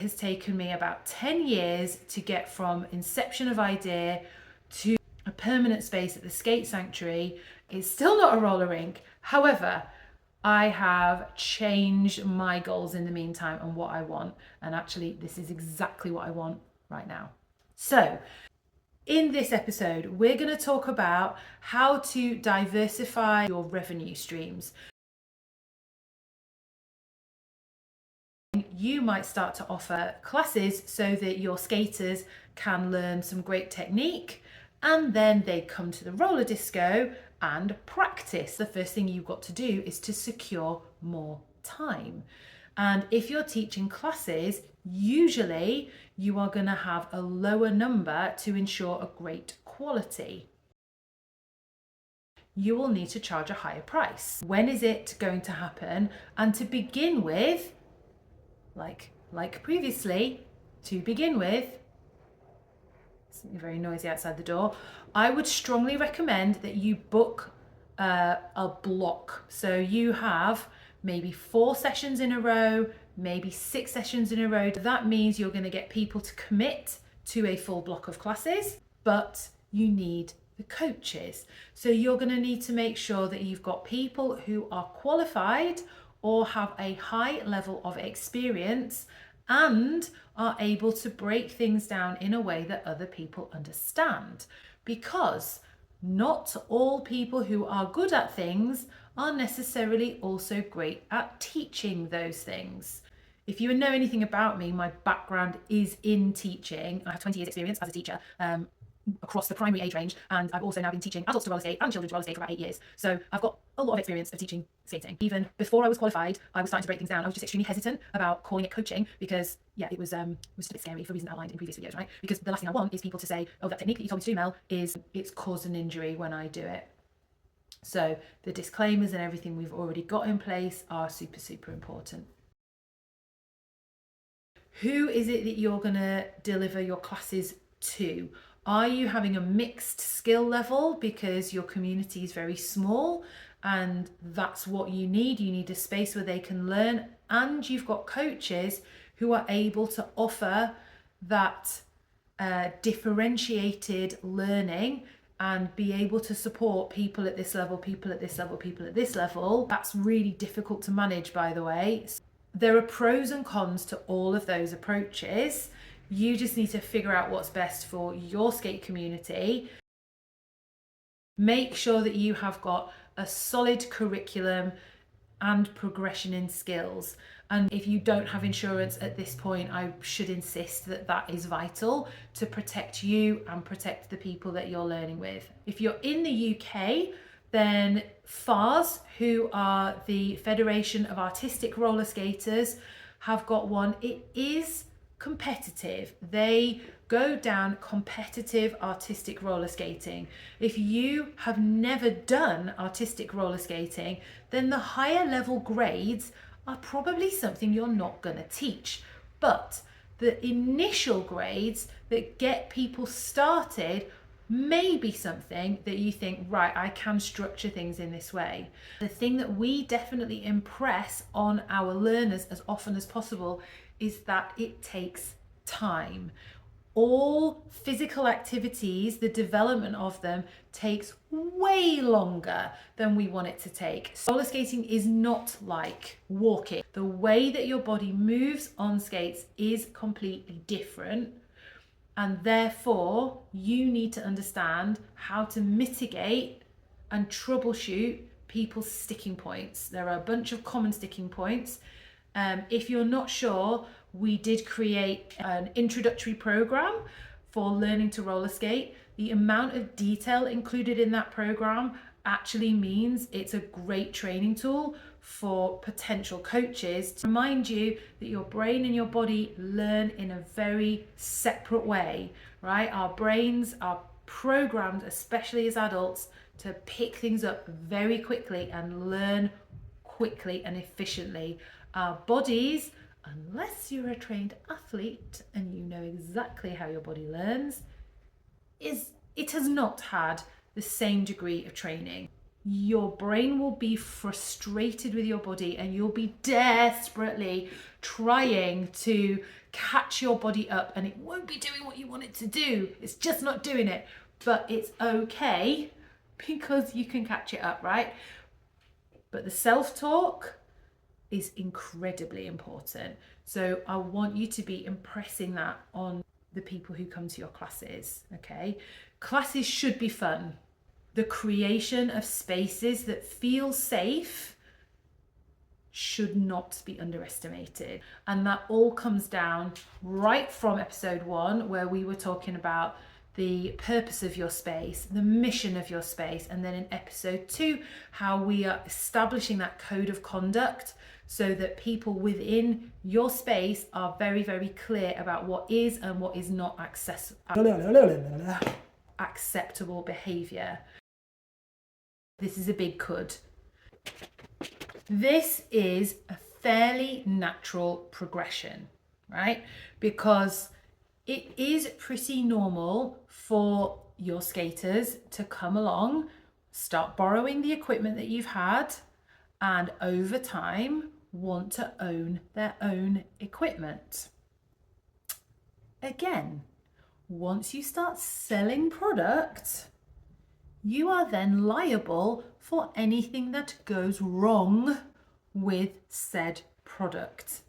It has taken me about 10 years to get from inception of idea to a permanent space at the Skate Sanctuary. It's still not a roller rink. However, I have changed my goals in the meantime and what I want. And actually, this is exactly what I want right now. So, in this episode, we're going to talk about how to diversify your revenue streams. You might start to offer classes so that your skaters can learn some great technique, and then they come to the roller disco and practice. The first thing you've got to do is to secure more time. And if you're teaching classes, usually you are going to have a lower number to ensure a great quality. You will need to charge a higher price. When is it going to happen? And to begin with, like previously, something very noisy outside the door, I would strongly recommend that you book a block. So you have maybe 4 sessions in a row, maybe 6 sessions in a row. That means you're going to get people to commit to a full block of classes, but you need the coaches. So you're going to need to make sure that you've got people who are qualified or have a high level of experience and are able to break things down in a way that other people understand. Because not all people who are good at things are necessarily also great at teaching those things. If you know anything about me, my background is in teaching. I have 20 years experience as a teacher across the primary age range, and I've also now been teaching adults to roller skate and children to roller skate for about 8 years. So I've got a lot of experience of teaching skating. Even before I was qualified, I was starting to break things down. I was just extremely hesitant about calling it coaching because it was a bit scary for reasons outlined in previous videos, right? Because the last thing I want is people to say, oh, that technique that you told me to do, Mel, it's caused an injury when I do it. So the disclaimers and everything we've already got in place are super, super important. Who is it that you're going to deliver your classes to? Are you having a mixed skill level because your community is very small and that's what you need? You need a space where they can learn, and you've got coaches who are able to offer that differentiated learning and be able to support people at this level, people at this level, people at this level. That's really difficult to manage, by the way. There are pros and cons to all of those approaches. You just need to figure out what's best for your skate community. Make sure that you have got a solid curriculum and progression in skills. And if you don't have insurance at this point, I should insist that that is vital to protect you and protect the people that you're learning with. If you're in the UK, then FARS, who are the Federation of Artistic Roller Skaters, have got one. It is competitive. They go down competitive artistic roller skating. If you have never done artistic roller skating, then the higher level grades are probably something you're not going to teach. But the initial grades that get people started may be something that you think, right, I can structure things in this way. The thing that we definitely impress on our learners as often as possible is that it takes time. All physical activities, the development of them takes way longer than we want it to take. Roller skating is not like walking. The way that your body moves on skates is completely different. And therefore, you need to understand how to mitigate and troubleshoot people's sticking points. There are a bunch of common sticking points. If you're not sure, we did create an introductory program for learning to roller skate. The amount of detail included in that program actually means it's a great training tool for potential coaches to remind you that your brain and your body learn in a very separate way, right? Our brains are programmed, especially as adults, to pick things up very quickly and learn quickly and efficiently. Our bodies, unless you're a trained athlete and you know exactly how your body learns, it has not had the same degree of training. your brain will be frustrated with your body and you'll be desperately trying to catch your body up, and it won't be doing what you want it to do. It's just not doing it, but it's okay because you can catch it up, right? But the self-talk is incredibly important. So I want you to be impressing that on the people who come to your classes, okay? Classes should be fun. The creation of spaces that feel safe should not be underestimated. And that all comes down right from episode 1, where we were talking about the purpose of your space, the mission of your space, and then in episode 2, how we are establishing that code of conduct so that people within your space are very, very clear about what is and what is not acceptable behavior. This is a big could. This is a fairly natural progression, right? Because it is pretty normal for your skaters to come along, start borrowing the equipment that you've had, and over time want to own their own equipment. Again, once you start selling product, you are then liable for anything that goes wrong with said product.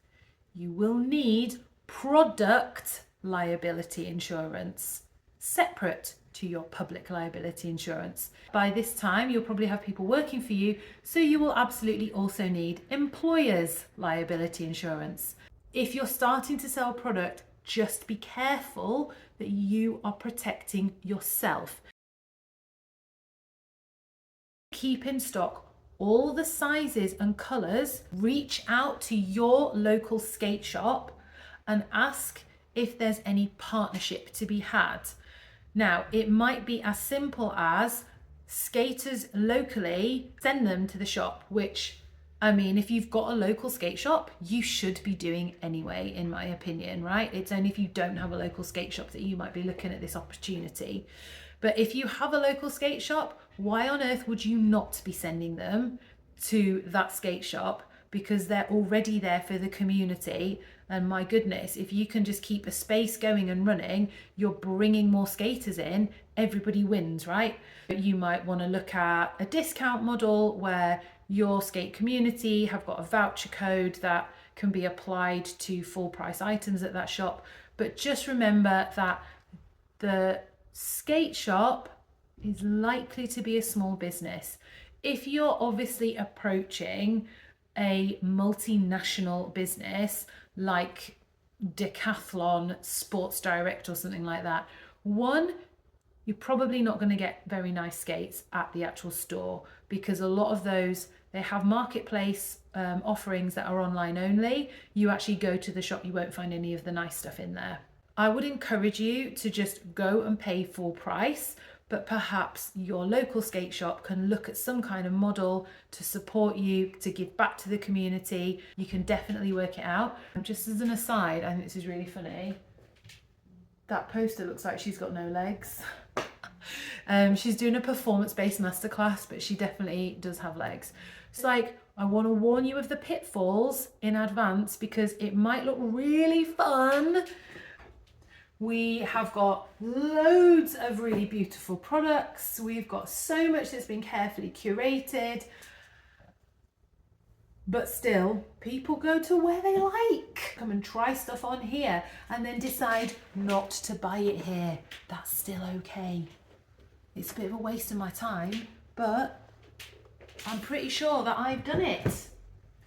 You will need product liability insurance separate to your public liability insurance. By this time, you'll probably have people working for you, so you will absolutely also need employer's liability insurance. If you're starting to sell product, just be careful that you are protecting yourself. Keep in stock all the sizes and colours. Reach out to your local skate shop and ask if there's any partnership to be had. Now, it might be as simple as skaters locally send them to the shop, which, I mean, if you've got a local skate shop, you should be doing anyway, in my opinion, right? It's only if you don't have a local skate shop that you might be looking at this opportunity. But if you have a local skate shop, why on earth would you not be sending them to that skate shop? Because they're already there for the community. And my goodness, if you can just keep a space going and running, you're bringing more skaters in, everybody wins, right? You might want to look at a discount model where your skate community have got a voucher code that can be applied to full price items at that shop. But just remember that the skate shop is likely to be a small business. If you're obviously approaching a multinational business like Decathlon, Sports Direct or something like that, one, you're probably not going to get very nice skates at the actual store, because a lot of those, they have marketplace offerings that are online only. You actually go to the shop, you won't find any of the nice stuff in there. I would encourage you to just go and pay full price, but perhaps your local skate shop can look at some kind of model to support you, to give back to the community. You can definitely work it out. Just as an aside, I think this is really funny. That poster looks like she's got no legs. She's doing a performance-based masterclass, but she definitely does have legs. It's like, I want to warn you of the pitfalls in advance because it might look really fun. We have got loads of really beautiful products. We've got so much that's been carefully curated. But still, people go to where they like. Come and try stuff on here and then decide not to buy it here. That's still okay. It's a bit of a waste of my time, but I'm pretty sure that I've done it.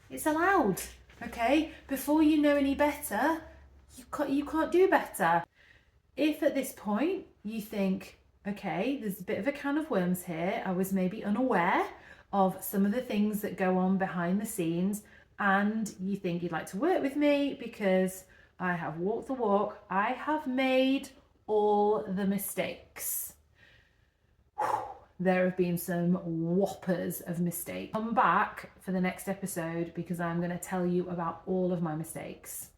It's allowed, okay? Before you know any better, you can't do better. If at this point you think, okay, there's a bit of a can of worms here, I was maybe unaware of some of the things that go on behind the scenes, and you think you'd like to work with me because I have walked the walk, I have made all the mistakes. There have been some whoppers of mistakes. Come back for the next episode because I'm going to tell you about all of my mistakes.